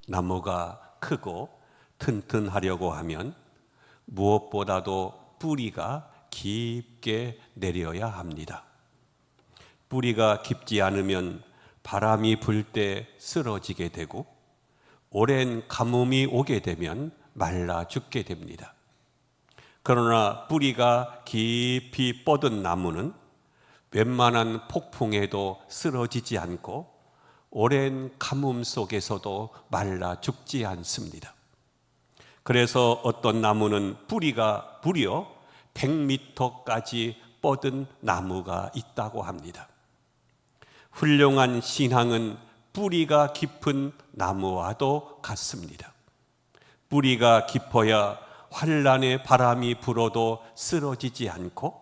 나무가 크고 튼튼하려고 하면 무엇보다도 뿌리가 깊게 내려야 합니다. 뿌리가 깊지 않으면 바람이 불 때 쓰러지게 되고 오랜 가뭄이 오게 되면 말라 죽게 됩니다. 그러나 뿌리가 깊이 뻗은 나무는 웬만한 폭풍에도 쓰러지지 않고 오랜 가뭄 속에서도 말라 죽지 않습니다. 그래서 어떤 나무는 뿌리가 무려 100m까지 뻗은 나무가 있다고 합니다. 훌륭한 신앙은 뿌리가 깊은 나무와도 같습니다. 뿌리가 깊어야 환난의 바람이 불어도 쓰러지지 않고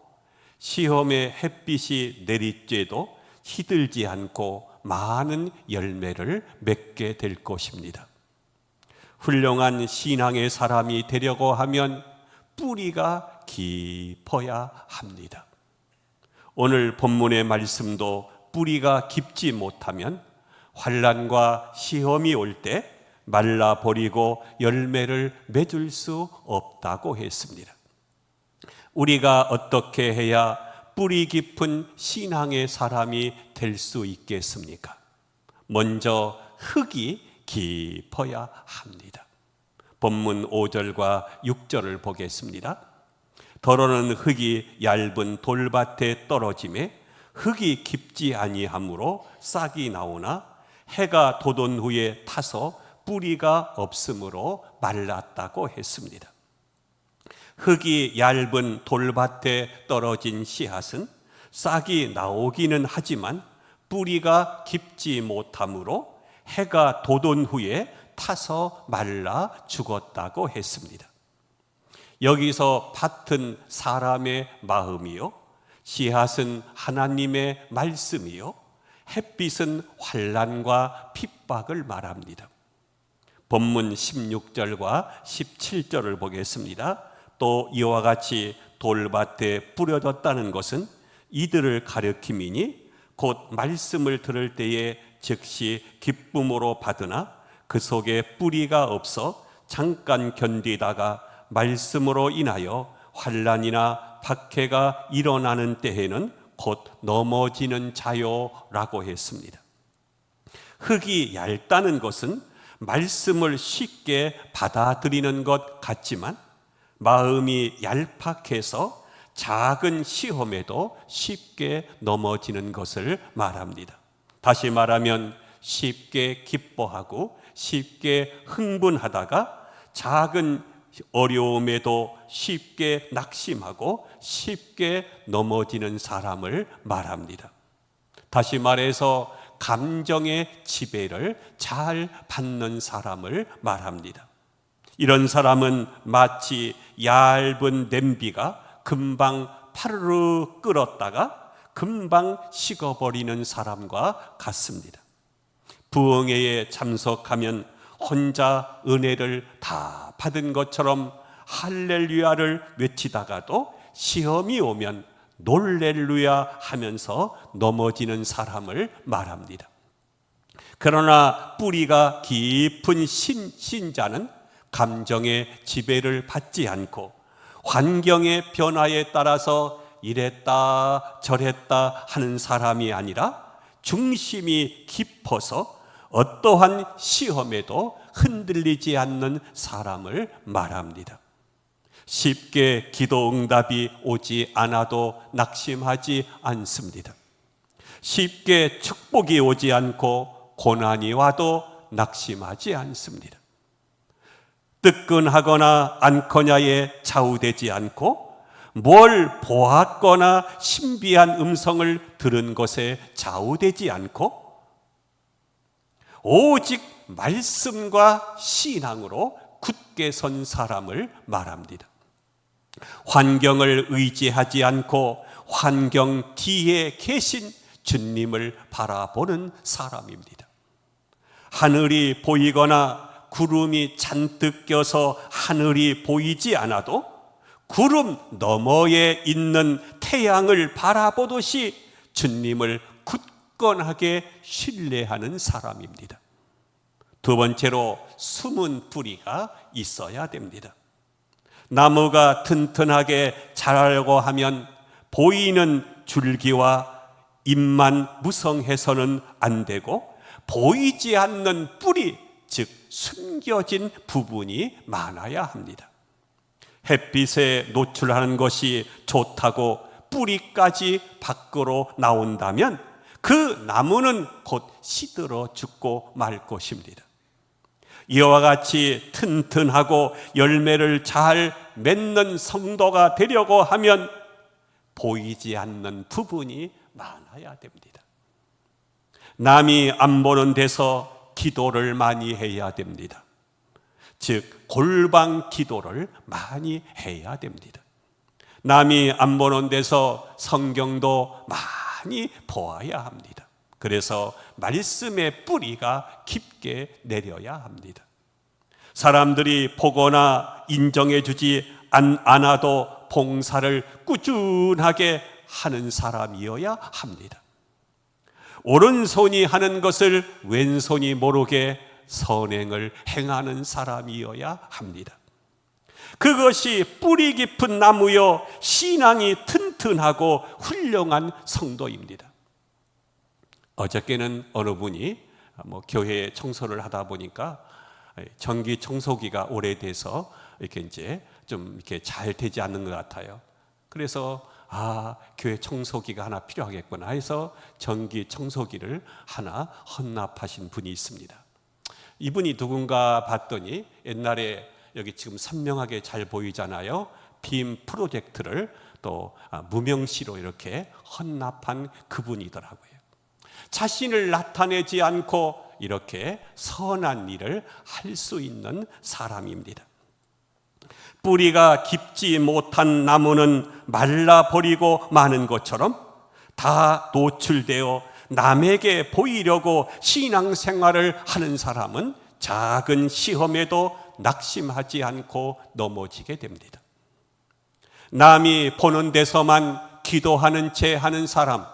시험의 햇빛이 내리쬐도 시들지 않고 많은 열매를 맺게 될 것입니다. 훌륭한 신앙의 사람이 되려고 하면 뿌리가 깊어야 합니다. 오늘 본문의 말씀도 뿌리가 깊지 못하면 환난과 시험이 올 때 말라버리고 열매를 맺을 수 없다고 했습니다. 우리가 어떻게 해야 뿌리 깊은 신앙의 사람이 될 수 있겠습니까? 먼저 흙이 깊어야 합니다. 본문 5절과 6절을 보겠습니다. 더러는 흙이 얇은 돌밭에 떨어짐에 흙이 깊지 아니하므로 싹이 나오나 해가 돋은 후에 타서 뿌리가 없으므로 말랐다고 했습니다. 흙이 얇은 돌밭에 떨어진 씨앗은 싹이 나오기는 하지만 뿌리가 깊지 못하므로 해가 돋은 후에 타서 말라 죽었다고 했습니다. 여기서 밭은 사람의 마음이요, 씨앗은 하나님의 말씀이요, 햇빛은 환난과 핍박을 말합니다. 본문 16절과 17절을 보겠습니다. 또 이와 같이 돌밭에 뿌려졌다는 것은 이들을 가리킴이니 곧 말씀을 들을 때에 즉시 기쁨으로 받으나 그 속에 뿌리가 없어 잠깐 견디다가 말씀으로 인하여 환난이나 박해가 일어나는 때에는 곧 넘어지는 자요라고 했습니다. 흙이 얇다는 것은 말씀을 쉽게 받아들이는 것 같지만 마음이 얄팍해서 작은 시험에도 쉽게 넘어지는 것을 말합니다. 다시 말하면 쉽게 기뻐하고 쉽게 흥분하다가 작은 어려움에도 쉽게 낙심하고 쉽게 넘어지는 사람을 말합니다. 다시 말해서 감정의 지배를 잘 받는 사람을 말합니다. 이런 사람은 마치 얇은 냄비가 금방 파르르 끓었다가 금방 식어버리는 사람과 같습니다. 부흥회에 참석하면 혼자 은혜를 다 받은 것처럼 할렐루야를 외치다가도 시험이 오면 놀렐루야 하면서 넘어지는 사람을 말합니다. 그러나 뿌리가 깊은 신자는 감정의 지배를 받지 않고 환경의 변화에 따라서 이랬다 저랬다 하는 사람이 아니라 중심이 깊어서 어떠한 시험에도 흔들리지 않는 사람을 말합니다. 쉽게 기도 응답이 오지 않아도 낙심하지 않습니다. 쉽게 축복이 오지 않고 고난이 와도 낙심하지 않습니다. 뜨끈하거나 않거냐에 좌우되지 않고 뭘 보았거나 신비한 음성을 들은 것에 좌우되지 않고 오직 말씀과 신앙으로 굳게 선 사람을 말합니다. 환경을 의지하지 않고 환경 뒤에 계신 주님을 바라보는 사람입니다. 하늘이 보이거나 구름이 잔뜩 껴서 하늘이 보이지 않아도 구름 너머에 있는 태양을 바라보듯이 주님을 굳건하게 신뢰하는 사람입니다. 두 번째로 숨은 뿌리가 있어야 됩니다. 나무가 튼튼하게 자라려고 하면 보이는 줄기와 잎만 무성해서는 안 되고 보이지 않는 뿌리, 즉 숨겨진 부분이 많아야 합니다. 햇빛에 노출하는 것이 좋다고 뿌리까지 밖으로 나온다면 그 나무는 곧 시들어 죽고 말 것입니다. 이와 같이 튼튼하고 열매를 잘 맺는 성도가 되려고 하면 보이지 않는 부분이 많아야 됩니다. 남이 안 보는 데서 기도를 많이 해야 됩니다. 즉 골방 기도를 많이 해야 됩니다. 남이 안 보는 데서 성경도 많이 보아야 합니다. 그래서 말씀의 뿌리가 깊게 내려야 합니다. 사람들이 보거나 인정해 주지 않아도 봉사를 꾸준하게 하는 사람이어야 합니다. 오른손이 하는 것을 왼손이 모르게 선행을 행하는 사람이어야 합니다. 그것이 뿌리 깊은 나무여 신앙이 튼튼하고 훌륭한 성도입니다. 어저께는 어느 분이 교회 청소를 하다 보니까 전기 청소기가 오래돼서 이렇게 이제 좀 이렇게 잘 되지 않는 것 같아요. 그래서 교회 청소기가 하나 필요하겠구나 해서 전기 청소기를 하나 헌납하신 분이 있습니다. 이분이 누군가 봤더니 옛날에 여기 지금 선명하게 잘 보이잖아요. 빔 프로젝트를 또 무명시로 이렇게 헌납한 그분이더라고요. 자신을 나타내지 않고 이렇게 선한 일을 할 수 있는 사람입니다. 뿌리가 깊지 못한 나무는 말라버리고 마는 것처럼 다 노출되어 남에게 보이려고 신앙생활을 하는 사람은 작은 시험에도 낙심하지 않고 넘어지게 됩니다. 남이 보는 데서만 기도하는 채 하는 사람,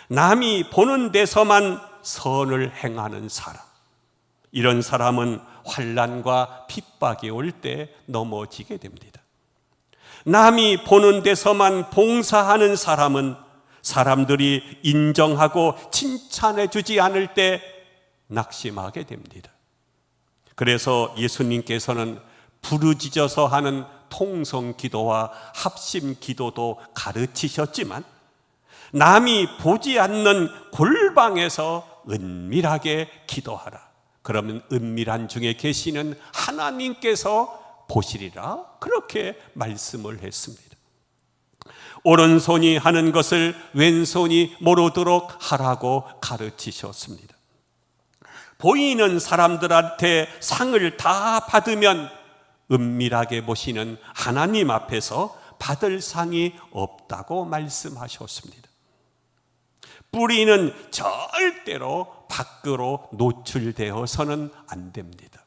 남이 보는 데서만 선을 행하는 사람, 이런 사람은 환난과 핍박이 올 때 넘어지게 됩니다. 남이 보는 데서만 봉사하는 사람은 사람들이 인정하고 칭찬해 주지 않을 때 낙심하게 됩니다. 그래서 예수님께서는 부르짖어서 하는 통성 기도와 합심 기도도 가르치셨지만 남이 보지 않는 골방에서 은밀하게 기도하라. 그러면 은밀한 중에 계시는 하나님께서 보시리라. 그렇게 말씀을 했습니다. 오른손이 하는 것을 왼손이 모르도록 하라고 가르치셨습니다. 보이는 사람들한테 상을 다 받으면 은밀하게 보시는 하나님 앞에서 받을 상이 없다고 말씀하셨습니다. 뿌리는 절대로 밖으로 노출되어서는 안 됩니다.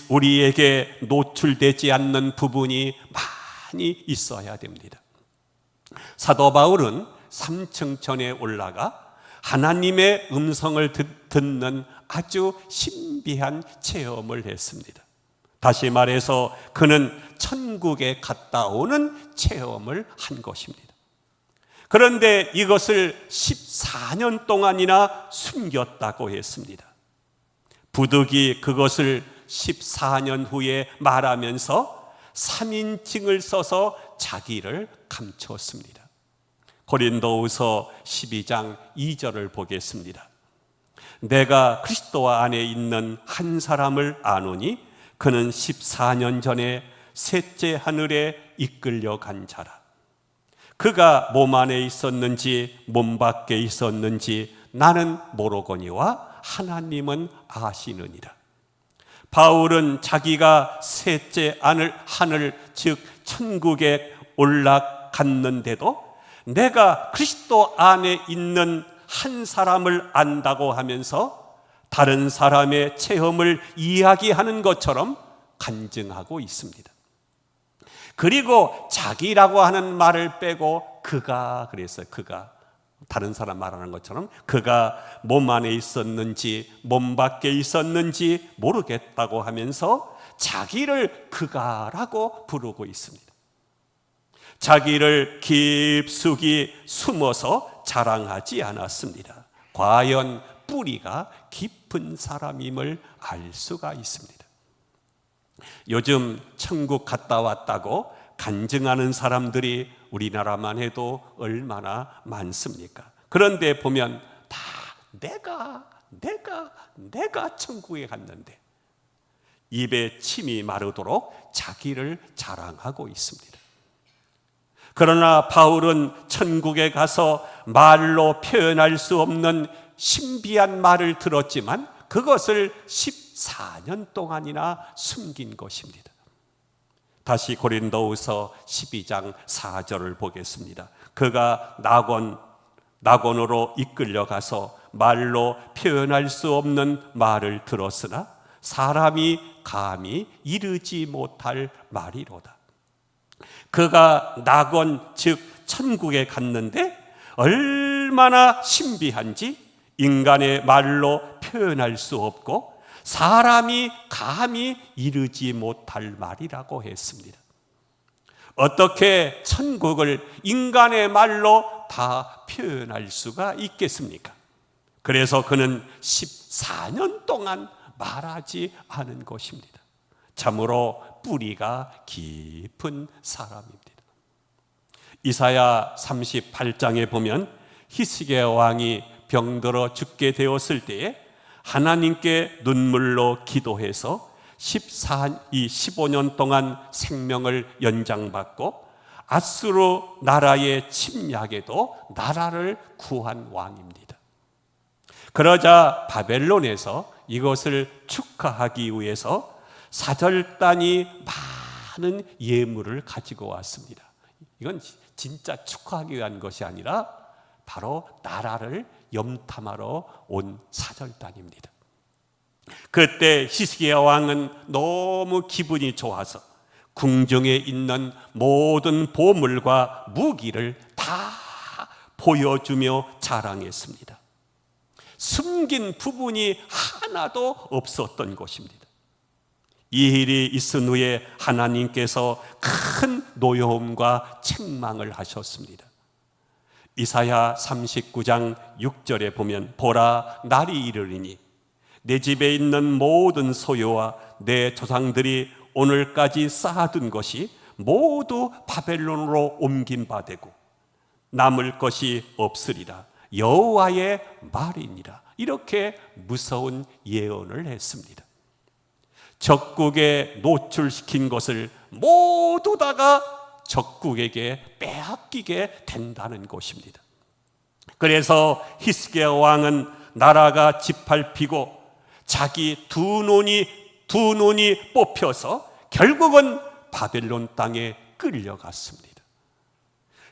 우리에게 노출되지 않는 부분이 많이 있어야 됩니다. 사도 바울은 3층천에 올라가 하나님의 음성을 듣는 아주 신비한 체험을 했습니다. 다시 말해서 그는 천국에 갔다 오는 체험을 한 것입니다. 그런데 이것을 14년 동안이나 숨겼다고 했습니다. 부득이 그것을 14년 후에 말하면서 3인칭을 써서 자기를 감췄습니다. 고린도후서 12장 2절을 보겠습니다. 내가 그리스도 안에 있는 한 사람을 아노니 그는 14년 전에 셋째 하늘에 이끌려 간 자라. 그가 몸 안에 있었는지 몸 밖에 있었는지 나는 모르거니와 하나님은 아시느니라. 바울은 자기가 셋째 하늘 즉 천국에 올라갔는데도 내가 그리스도 안에 있는 한 사람을 안다고 하면서 다른 사람의 체험을 이야기하는 것처럼 간증하고 있습니다. 그리고 자기라고 하는 말을 빼고 그가 그랬어요. 그가 다른 사람 말하는 것처럼 그가 몸 안에 있었는지 몸 밖에 있었는지 모르겠다고 하면서 자기를 그가라고 부르고 있습니다. 자기를 깊숙이 숨어서 자랑하지 않았습니다. 과연 뿌리가 깊은 사람임을 알 수가 있습니다. 요즘 천국 갔다 왔다고 간증하는 사람들이 우리나라만 해도 얼마나 많습니까? 그런데 보면 다 내가 천국에 갔는데 입에 침이 마르도록 자기를 자랑하고 있습니다. 그러나 바울은 천국에 가서 말로 표현할 수 없는 신비한 말을 들었지만 그것을 14년 동안이나 숨긴 것입니다. 다시 고린도후서 12장 4절을 보겠습니다. 그가 낙원으로 이끌려가서 말로 표현할 수 없는 말을 들었으나 사람이 감히 이르지 못할 말이로다. 그가 낙원 즉 천국에 갔는데 얼마나 신비한지 인간의 말로 표현할 수 없고 사람이 감히 이르지 못할 말이라고 했습니다. 어떻게 천국을 인간의 말로 다 표현할 수가 있겠습니까? 그래서 그는 14년 동안 말하지 않은 것입니다. 참으로 뿌리가 깊은 사람입니다. 이사야 38장에 보면 히스기야 왕이 병들어 죽게 되었을 때에 하나님께 눈물로 기도해서 15년 동안 생명을 연장받고 아수르 나라의 침략에도 나라를 구한 왕입니다. 그러자 바벨론에서 이것을 축하하기 위해서 사절단이 많은 예물을 가지고 왔습니다. 이건 진짜 축하하기 위한 것이 아니라 바로 나라를 염탐하러 온 사절단입니다. 그때 히스기야 왕은 너무 기분이 좋아서 궁정에 있는 모든 보물과 무기를 다 보여주며 자랑했습니다. 숨긴 부분이 하나도 없었던 것입니다. 이 일이 있은 후에 하나님께서 큰 노여움과 책망을 하셨습니다. 이사야 39장 6절에 보면 보라 날이 이르리니 내 집에 있는 모든 소유와 내 조상들이 오늘까지 쌓아둔 것이 모두 바벨론으로 옮긴 바 되고 남을 것이 없으리라 여호와의 말이니라. 이렇게 무서운 예언을 했습니다. 적국에 노출시킨 것을 모두 다가 적국에게 빼앗기게 된다는 것입니다. 그래서 히스기야 왕은 나라가 짓밟히고 자기 두 눈이 뽑혀서 결국은 바벨론 땅에 끌려갔습니다.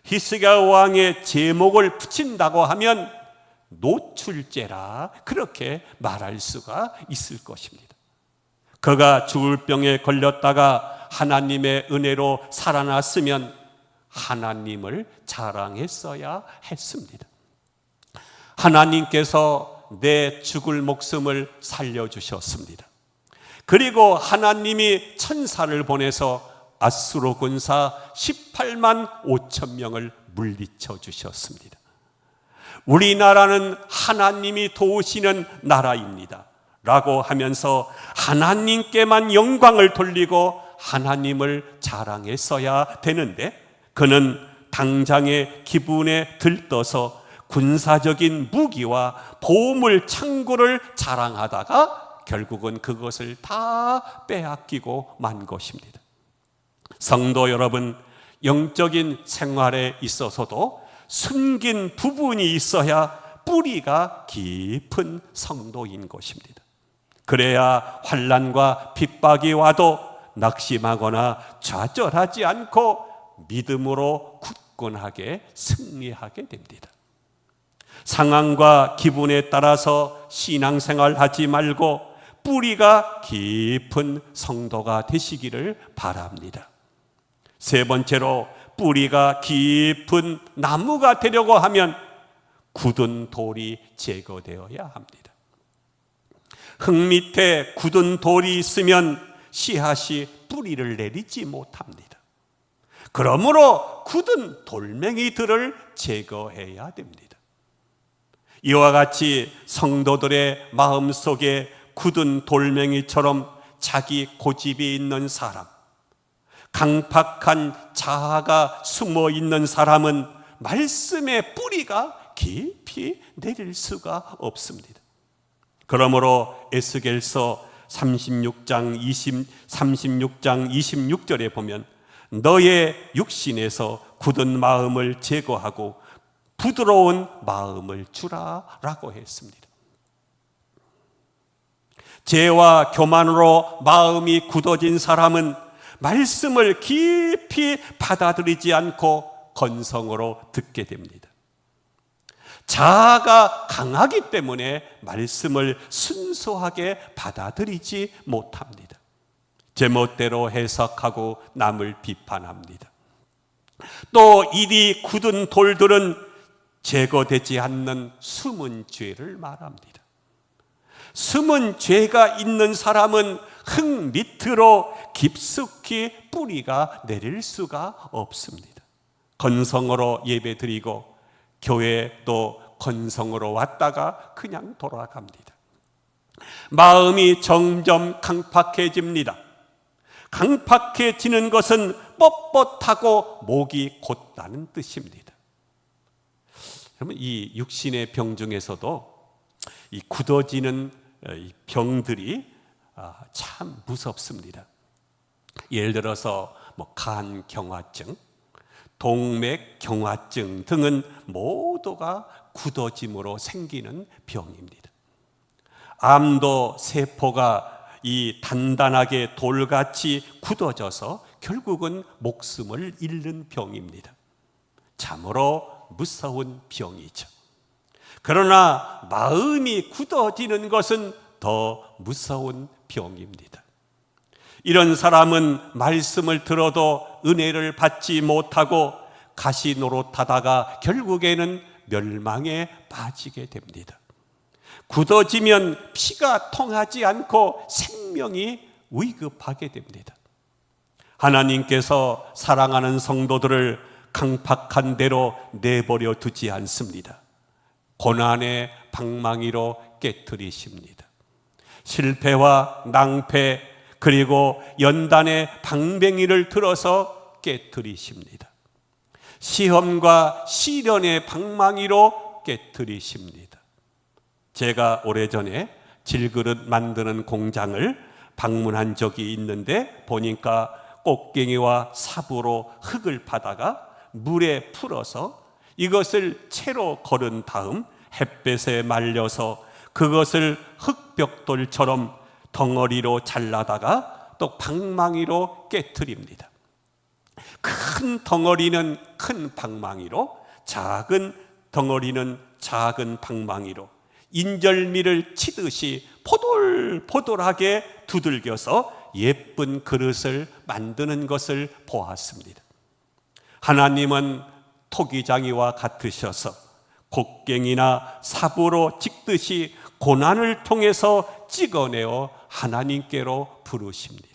히스기야 왕의 제목을 붙인다고 하면 노출죄라 그렇게 말할 수가 있을 것입니다. 그가 죽을 병에 걸렸다가 하나님의 은혜로 살아났으면 하나님을 자랑했어야 했습니다. 하나님께서 내 죽을 목숨을 살려주셨습니다. 그리고 하나님이 천사를 보내서 아수르 군사 18만 5천 명을 물리쳐 주셨습니다. 우리나라는 하나님이 도우시는 나라입니다 라고 하면서 하나님께만 영광을 돌리고 하나님을 자랑했어야 되는데 그는 당장의 기분에 들떠서 군사적인 무기와 보물 창고를 자랑하다가 결국은 그것을 다 빼앗기고 만 것입니다. 성도 여러분, 영적인 생활에 있어서도 숨긴 부분이 있어야 뿌리가 깊은 성도인 것입니다. 그래야 환난과 핍박이 와도 낙심하거나 좌절하지 않고 믿음으로 굳건하게 승리하게 됩니다. 상황과 기분에 따라서 신앙생활하지 말고 뿌리가 깊은 성도가 되시기를 바랍니다. 세 번째로 뿌리가 깊은 나무가 되려고 하면 굳은 돌이 제거되어야 합니다. 흙 밑에 굳은 돌이 있으면 씨앗이 뿌리를 내리지 못합니다. 그러므로 굳은 돌멩이들을 제거해야 됩니다. 이와 같이 성도들의 마음속에 굳은 돌멩이처럼 자기 고집이 있는 사람, 강팍한 자아가 숨어 있는 사람은 말씀의 뿌리가 깊이 내릴 수가 없습니다. 그러므로 에스겔서 36장 26절에 보면 너의 육신에서 굳은 마음을 제거하고 부드러운 마음을 주라 라고 했습니다. 죄와 교만으로 마음이 굳어진 사람은 말씀을 깊이 받아들이지 않고 건성으로 듣게 됩니다. 자아가 강하기 때문에 말씀을 순수하게 받아들이지 못합니다. 제멋대로 해석하고 남을 비판합니다. 또 이리 굳은 돌들은 제거되지 않는 숨은 죄를 말합니다. 숨은 죄가 있는 사람은 흙 밑으로 깊숙이 뿌리가 내릴 수가 없습니다. 건성으로 예배드리고 교회 또 건성으로 왔다가 그냥 돌아갑니다. 마음이 점점 강팍해집니다. 강팍해지는 것은 뻣뻣하고 목이 곧다는 뜻입니다. 여러분, 이 육신의 병 중에서도 이 굳어지는 병들이 참 무섭습니다. 예를 들어서 간 경화증, 동맥 경화증 등은 모두가 굳어짐으로 생기는 병입니다. 암도 세포가 이 단단하게 돌같이 굳어져서 결국은 목숨을 잃는 병입니다. 참으로 무서운 병이죠. 그러나 마음이 굳어지는 것은 더 무서운 병입니다. 이런 사람은 말씀을 들어도 은혜를 받지 못하고 가시 노릇하다가 결국에는 멸망에 빠지게 됩니다. 굳어지면 피가 통하지 않고 생명이 위급하게 됩니다. 하나님께서 사랑하는 성도들을 강팍한 대로 내버려 두지 않습니다. 고난의 방망이로 깨트리십니다. 실패와 낭패 그리고 연단의 방뱅이를 들어서 깨트리십니다. 시험과 시련의 방망이로 깨트리십니다. 제가 오래전에 질그릇 만드는 공장을 방문한 적이 있는데 보니까 꽃갱이와 삽으로 흙을 파다가 물에 풀어서 이것을 채로 거른 다음 햇볕에 말려서 그것을 흙벽돌처럼 덩어리로 잘라다가 또 방망이로 깨트립니다. 큰 덩어리는 큰 방망이로, 작은 덩어리는 작은 방망이로 인절미를 치듯이 포돌포돌하게 두들겨서 예쁜 그릇을 만드는 것을 보았습니다. 하나님은 토기장이와 같으셔서 곡괭이나 삽으로 찍듯이 고난을 통해서 찍어내어 하나님께로 부르십니다.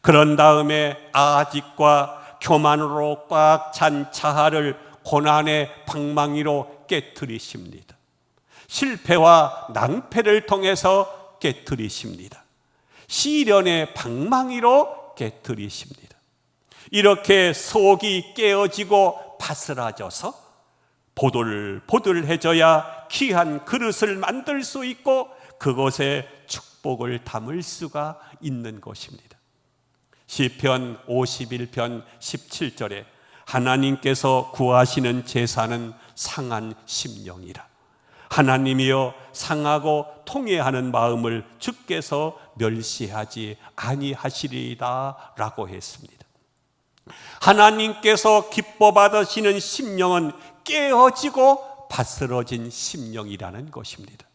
그런 다음에 아직과 교만으로 꽉 찬 자아를 고난의 방망이로 깨트리십니다. 실패와 낭패를 통해서 깨트리십니다. 시련의 방망이로 깨트리십니다. 이렇게 속이 깨어지고 바스라져서 보들보들해져야 귀한 그릇을 만들 수 있고 그곳에 축복을 담을 수가 있는 것입니다. 시편 51편 17절에 하나님께서 구하시는 제사는 상한 심령이라. 하나님이여 상하고 통회하는 마음을 주께서 멸시하지 아니하시리이다 라고 했습니다. 하나님께서 기뻐 받으시는 심령은 깨어지고 바스러진 심령이라는 것입니다.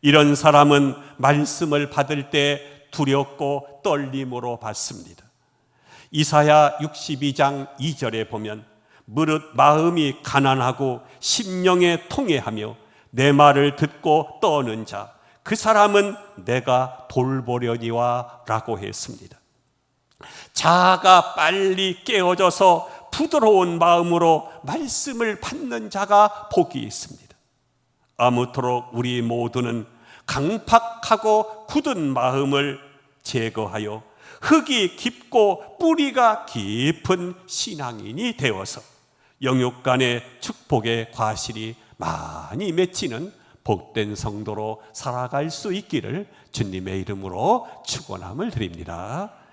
이런 사람은 말씀을 받을 때 두렵고 떨림으로 받습니다. 이사야 62장 2절에 보면 무릇 마음이 가난하고 심령에 통회하며 내 말을 듣고 떠는 자, 그 사람은 내가 돌보려니와 라고 했습니다. 자아가 빨리 깨어져서 부드러운 마음으로 말씀을 받는 자가 복이 있습니다. 아무쪼록 우리 모두는 강팍하고 굳은 마음을 제거하여 흙이 깊고 뿌리가 깊은 신앙인이 되어서 영육 간의 축복의 과실이 많이 맺히는 복된 성도로 살아갈 수 있기를 주님의 이름으로 축원함을 드립니다.